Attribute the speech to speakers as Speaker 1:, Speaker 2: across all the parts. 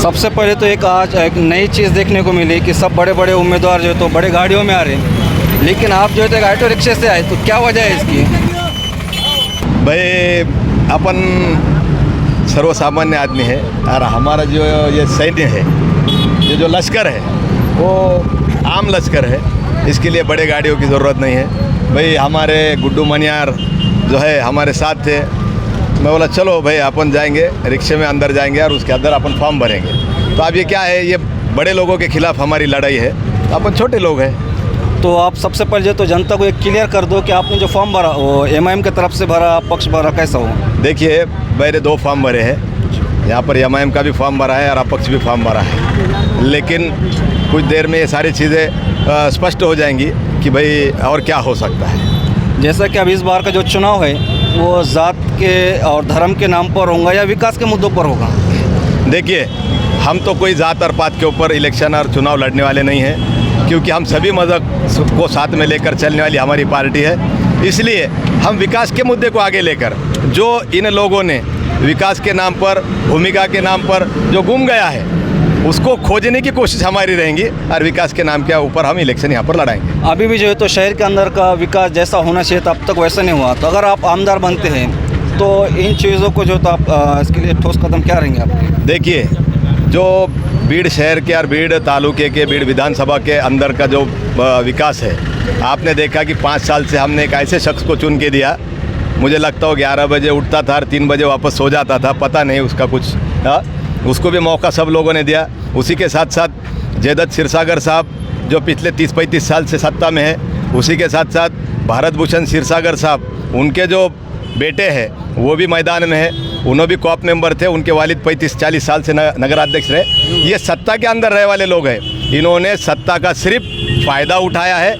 Speaker 1: सबसे पहले तो आज एक नई चीज़ देखने को मिली कि सब बड़े बड़े उम्मीदवार जो है तो बड़े गाड़ियों में आ रहे हैं, लेकिन आप जो है तो ऑटो रिक्शे से आए, तो क्या वजह है इसकी?
Speaker 2: भाई अपन सर्वसामान्य आदमी है और हमारा जो ये सैन्य है, ये जो लश्कर है वो आम लश्कर है, इसके लिए बड़े गाड़ियों की ज़रूरत नहीं है। भाई हमारे गुड्डू मनियार जो है हमारे साथ थे, मैं बोला चलो भाई अपन जाएंगे रिक्शे में, अंदर जाएंगे और उसके अंदर अपन फॉर्म भरेंगे। तो अब ये क्या है, ये बड़े लोगों के खिलाफ हमारी लड़ाई है, तो अपन छोटे लोग हैं।
Speaker 1: तो आप सबसे पहले जो तो जनता को एक क्लियर कर दो कि आपने जो फॉर्म भरा वो एमआईएम की तरफ से भरा, पक्ष भरा, कैसा हो?
Speaker 2: देखिए मैंने 2 फॉर्म भरे हैं, यहाँ पर एमआईएम का भी फॉर्म भरा है और अपक्ष भी फॉर्म भरा है, लेकिन कुछ देर में ये सारी चीज़ें स्पष्ट हो जाएंगी कि भाई और क्या हो सकता है।
Speaker 1: जैसा कि अब इस बार का जो चुनाव है वो ज़ात के और धर्म के नाम पर होगा या विकास के मुद्दों पर होगा?
Speaker 2: देखिए हम तो कोई ज़ात और पात के ऊपर इलेक्शन और चुनाव लड़ने वाले नहीं हैं, क्योंकि हम सभी मज़हब को साथ में लेकर चलने वाली हमारी पार्टी है। इसलिए हम विकास के मुद्दे को आगे लेकर, जो इन लोगों ने विकास के नाम पर, भूमिका के नाम पर जो गुम गया है, उसको खोजने की कोशिश हमारी रहेंगी और विकास के नाम के ऊपर हम इलेक्शन यहाँ पर लड़ाएंगे।
Speaker 1: अभी भी जो है तो शहर के अंदर का विकास जैसा होना चाहिए था अब तक वैसा नहीं हुआ, तो अगर आप आमदार बनते हैं तो इन चीज़ों को जो तो आप इसके लिए ठोस कदम क्या रहेंगे आपके?
Speaker 2: देखिए जो बीड़ शहर के और बीड़ तालुके के, बीड़ विधानसभा के अंदर का जो विकास है, आपने देखा कि 5 साल से हमने एक ऐसे शख्स को चुन के दिया, मुझे लगता हो 11 बजे उठता था और 3 बजे वापस सो जाता था, पता नहीं उसका कुछ उसको भी मौका सब लोगों ने दिया। उसी के साथ साथ जयदत्त क्षीरसागर साहब जो पिछले 30-35 साल से सत्ता में है, उसी के साथ साथ भारत भूषण क्षीरसागर साहब, उनके जो बेटे हैं वो भी मैदान में है, उन्होंने भी कॉप मेंबर थे, उनके वालिद 35-40 साल से नगराध्यक्ष रहे। ये सत्ता के अंदर रहे वाले लोग हैं, इन्होंने सत्ता का सिर्फ फ़ायदा उठाया है।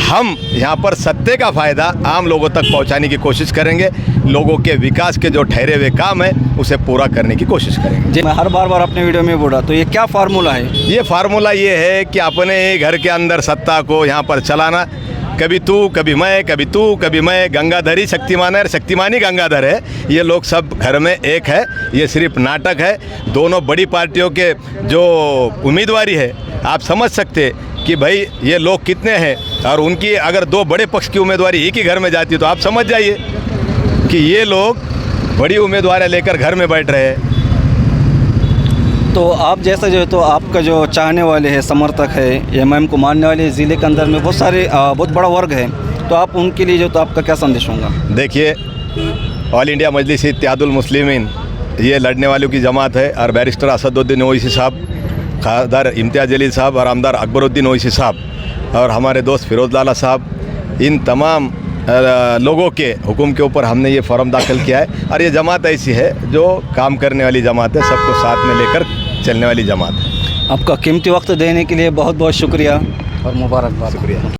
Speaker 2: हम यहाँ पर सत्ते का फ़ायदा आम लोगों तक पहुँचाने की कोशिश करेंगे, लोगों के विकास के जो ठहरे हुए काम हैं उसे पूरा करने की कोशिश करेंगे।
Speaker 1: जी, मैं हर बार अपने वीडियो में बोला, तो ये क्या फार्मूला है?
Speaker 2: ये फार्मूला ये है कि अपने घर के अंदर सत्ता को यहाँ पर चलाना, कभी तू कभी मैं, कभी तू कभी मैं, गंगाधरी शक्तिमान है और शक्तिमानी गंगाधर है, ये लोग सब घर में एक है, ये सिर्फ नाटक है। दोनों बड़ी पार्टियों के जो उम्मीदवारी है, आप समझ सकते कि भाई ये लोग कितने हैं, और उनकी अगर 2 बड़े पक्ष की उम्मीदवारी एक ही घर में जाती है तो आप समझ जाइए कि ये लोग बड़ी उम्मीदवारें लेकर घर में बैठ रहे हैं।
Speaker 1: तो आप जैसा जो है तो आपका जो चाहने वाले हैं, समर्थक है, एमआईएम को मानने वाले ज़िले के अंदर में बहुत सारे बहुत बड़ा वर्ग है, तो आप उनके लिए जो तो आपका क्या संदेश होगा?
Speaker 2: देखिए ऑल इंडिया मजलिस इत्तेहादुल मुस्लिमीन ये लड़ने वालों की जमात है, और बैरिस्टर असदुद्दीन ओवैसी साहब, खासदार इम्तियाज़ जलील साहब और आमदार अकबरुद्दीन ओवैसी साहब और हमारे दोस्त फिरोज़ लाला साहब, इन तमाम लोगों के हुक्म के ऊपर हमने ये फॉर्म दाखिल किया है। और ये जमात ऐसी है जो काम करने वाली जमात है, सबको साथ में लेकर चलने वाली जमात है।
Speaker 1: आपका कीमती वक्त देने के लिए बहुत बहुत शुक्रिया और मुबारकबाद।
Speaker 2: शुक्रिया।